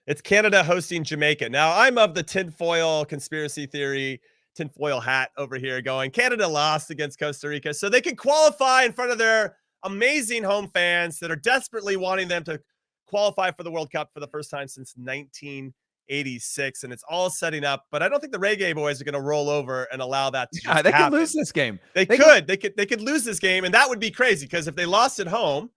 It's Canada hosting Jamaica. Now, I'm of the tinfoil conspiracy theory, tinfoil hat over here going, Canada lost against Costa Rica, so they can qualify in front of their amazing home fans that are desperately wanting them to qualify for the World Cup for the first time since 1986. And it's all setting up, but I don't think the Reggae Boyz are going to roll over and allow that to just they happen. could lose this game. They could lose this game, and that would be crazy because if they lost at home,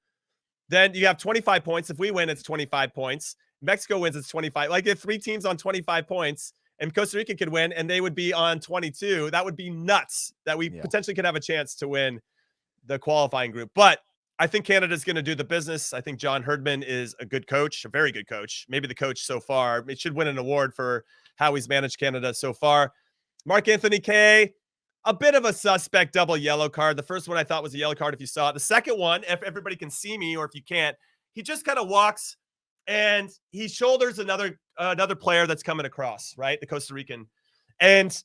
then you have 25 points. If we win, it's 25 points. Mexico wins, it's 25. Like if 3 teams on 25 points and Costa Rica could win and they would be on 22, that would be nuts that we potentially could have a chance to win the qualifying group. But I think Canada's going to do the business. I think John Herdman is a good coach, a very good coach, maybe the coach so far. It should win an award for how he's managed Canada so far. Mark-Anthony Kaye, a bit of a suspect double yellow card. The first one I thought was a yellow card if you saw it. The second one, if everybody can see me or if you can't, he just kind of walks and he shoulders another player that's coming across, right? The Costa Rican. And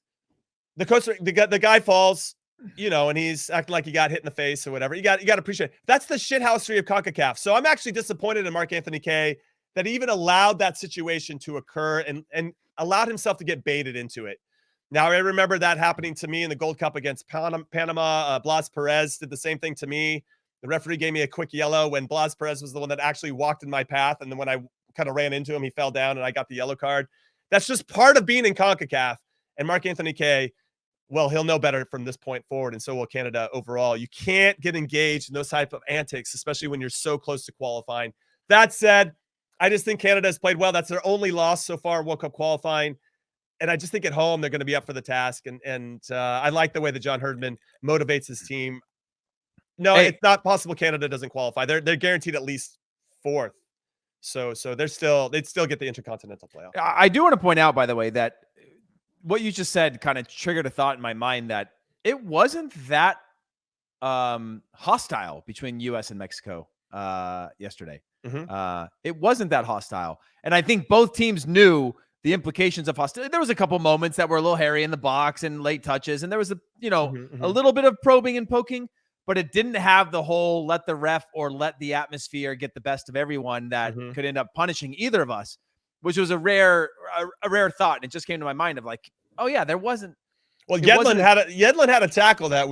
the guy falls, and he's acting like he got hit in the face or whatever. You got to appreciate it. That's the shithousery of CONCACAF. So I'm actually disappointed in Mark-Anthony Kaye that he even allowed that situation to occur and allowed himself to get baited into it. Now, I remember that happening to me in the Gold Cup against Panama. Blas Perez did the same thing to me. The referee gave me a quick yellow when Blas Perez was the one that actually walked in my path. And then when I kind of ran into him, he fell down and I got the yellow card. That's just part of being in CONCACAF. And Mark-Anthony Kaye, well, he'll know better from this point forward, and so will Canada overall. You can't get engaged in those type of antics, especially when you're so close to qualifying. That said, I just think Canada has played well. That's their only loss so far in World Cup qualifying. And I just think at home, they're going to be up for the task. And I like the way that John Herdman motivates his team. No, it's not possible Canada doesn't qualify. They're guaranteed at least 4th. So they'd still get the Intercontinental playoff. I do want to point out, by the way, that what you just said kind of triggered a thought in my mind that it wasn't that hostile between U.S. and Mexico yesterday. Mm-hmm. It wasn't that hostile. And I think both teams knew the implications of hostility. There was a couple moments that were a little hairy in the box and late touches. And there was a little bit of probing and poking, but it didn't have the whole let the ref or let the atmosphere get the best of everyone that could end up punishing either of us, which was a rare thought. And it just came to my mind of like, oh yeah, there wasn't. Well, Yedlin had a tackle that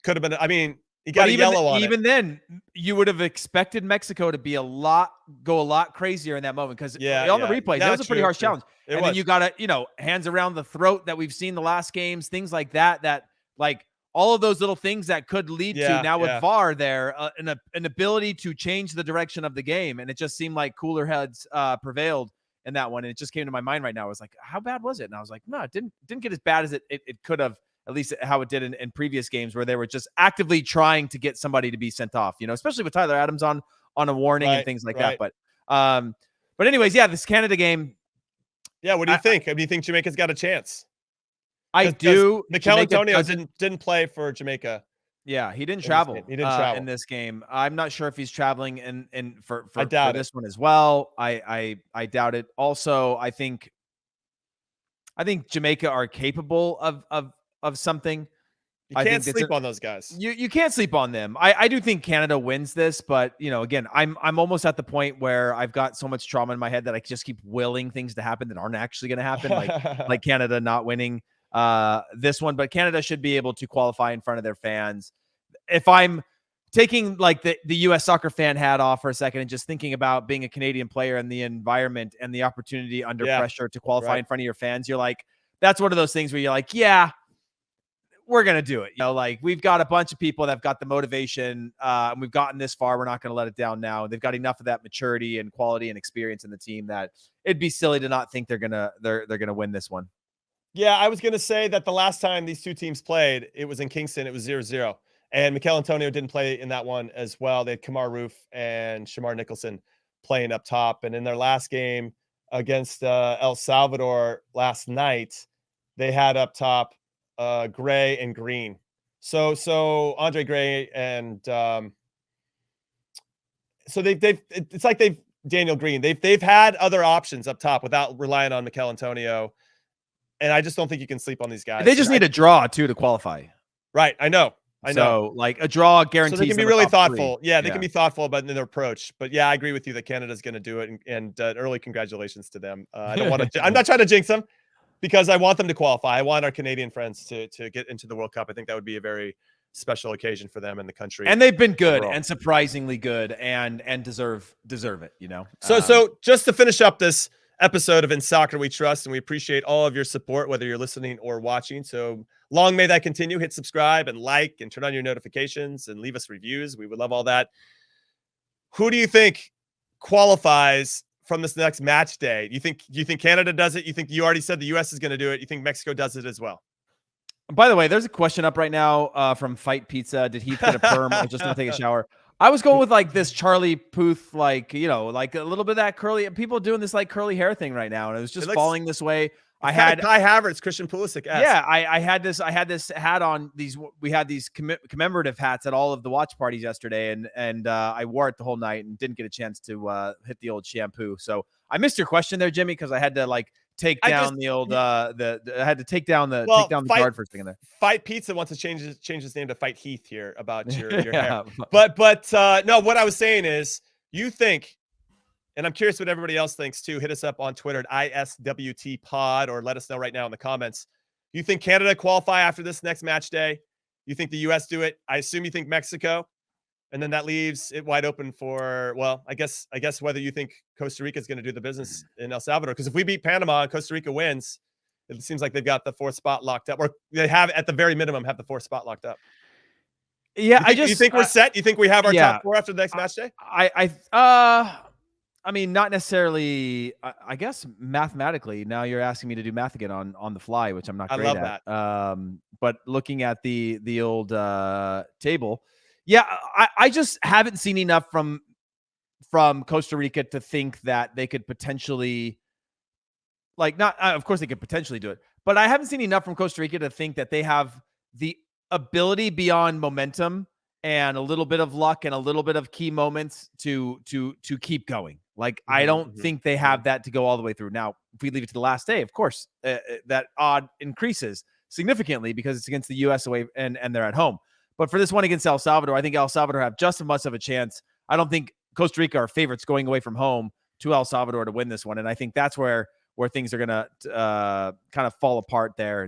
could have been. I mean, he got a yellow on it. Even then, you would have expected Mexico to be go a lot crazier in that moment because on the replay, that was a pretty harsh challenge. And then you got to hands around the throat that we've seen the last games, things like that. That like all of those little things that could lead to now with VAR there, an ability to change the direction of the game, and it just seemed like cooler heads prevailed in that one. And it just came to my mind right now. I was like, how bad was it? And I was like, no, it didn't get as bad as it could have, at least how it did in previous games where they were just actively trying to get somebody to be sent off, especially with Tyler Adams on a warning and things like that. But anyways, this Canada game. Yeah. What do you think? Do you think Jamaica's got a chance? I do. Mikel Antonio didn't play for Jamaica. Yeah, he didn't travel. He didn't travel in this game. I'm not sure if he's traveling for doubt this one as well. I doubt it. Also, I think Jamaica are capable of something. You can't sleep on those guys. You can't sleep on them. I do think Canada wins this, but again, I'm almost at the point where I've got so much trauma in my head that I just keep willing things to happen that aren't actually going to happen, like Canada not winning this one. But Canada should be able to qualify in front of their fans. If I'm taking like the U.S. soccer fan hat off for a second and just thinking about being a Canadian player and the environment and the opportunity under pressure to qualify in front of your fans, you're like, that's one of those things where you're like, yeah, we're going to do it. Like we've got a bunch of people that have got the motivation and we've gotten this far. We're not going to let it down now. They've got enough of that maturity and quality and experience in the team that it'd be silly to not think they're going to win this one. Yeah. I was going to say that the last time these two teams played, it was in Kingston. It was 0-0. And Mikel Antonio didn't play in that one as well. They had Kamar Roof and Shamar Nicholson playing up top. And in their last game against El Salvador last night, they had up top Gray and Green. So Andre Gray and so it's like Daniel Green. They've had other options up top without relying on Mikel Antonio. And I just don't think you can sleep on these guys. They just need a draw too to qualify. Right. I know. I know. So like a draw guarantees. So they can be them a really top thoughtful. three. Yeah, they can be thoughtful about their approach. But yeah, I agree with you that Canada's going to do it, and early congratulations to them. I don't want to. I'm not trying to jinx them because I want them to qualify. I want our Canadian friends to get into the World Cup. I think that would be a very special occasion for them and the country. And they've been good overall. and surprisingly good and deserve it, you know. So just to finish up this episode of In Soccer We Trust, and we appreciate all of your support, whether you're listening or watching. So long may that continue. Hit subscribe and like and turn on your notifications and leave us reviews. We would love all that. Who do you think qualifies from this next match day? You think Canada does it? You think you already said the US is going to do it? You think Mexico does it as well? By the way, there's a question up right now from Fight Pizza. Did he put a perm or just gonna take a shower? I was going with like this Charlie Puth, like, you know, like a little bit of that curly, people doing this like curly hair thing right now. And it was just falling this way. I had Kai Havertz, Christian Pulisic. Yeah, I had this hat on. We had these commemorative hats at all of the watch parties yesterday, and I wore it the whole night and didn't get a chance to hit the old shampoo. So I missed your question there, Jimmy, because I had to like take down the old I had to take down the guard for a second there. Fight Pizza wants to change his name to Fight Heath here about your hair. But no, what I was saying is you think. And I'm curious what everybody else thinks too. Hit us up on Twitter at ISWT Pod or let us know right now in the comments. You think Canada qualify after this next match day? You think the US do it? I assume you think Mexico. And then that leaves it wide open for, well, I guess whether you think Costa Rica is going to do the business in El Salvador. Because if we beat Panama and Costa Rica wins, it seems like they've got the fourth spot locked up, or they have at the very minimum have the fourth spot locked up. Yeah, you think we're set? You think we have our top four after the next match day? I mean, not necessarily. I guess mathematically. Now you're asking me to do math again on the fly, which I'm not great at. I love that. But looking at the old table, yeah, I just haven't seen enough from Costa Rica to think that they could potentially, like, not. Of course, they could potentially do it, but I haven't seen enough from Costa Rica to think that they have the ability beyond momentum and a little bit of luck and a little bit of key moments to keep going. Like, I don't think they have that to go all the way through. Now, if we leave it to the last day, of course, that odd increases significantly because it's against the U.S. away and they're at home. But for this one against El Salvador, I think El Salvador have just as much of a chance. I don't think Costa Rica are favorites going away from home to El Salvador to win this one. And I think that's where things are going to kind of fall apart there.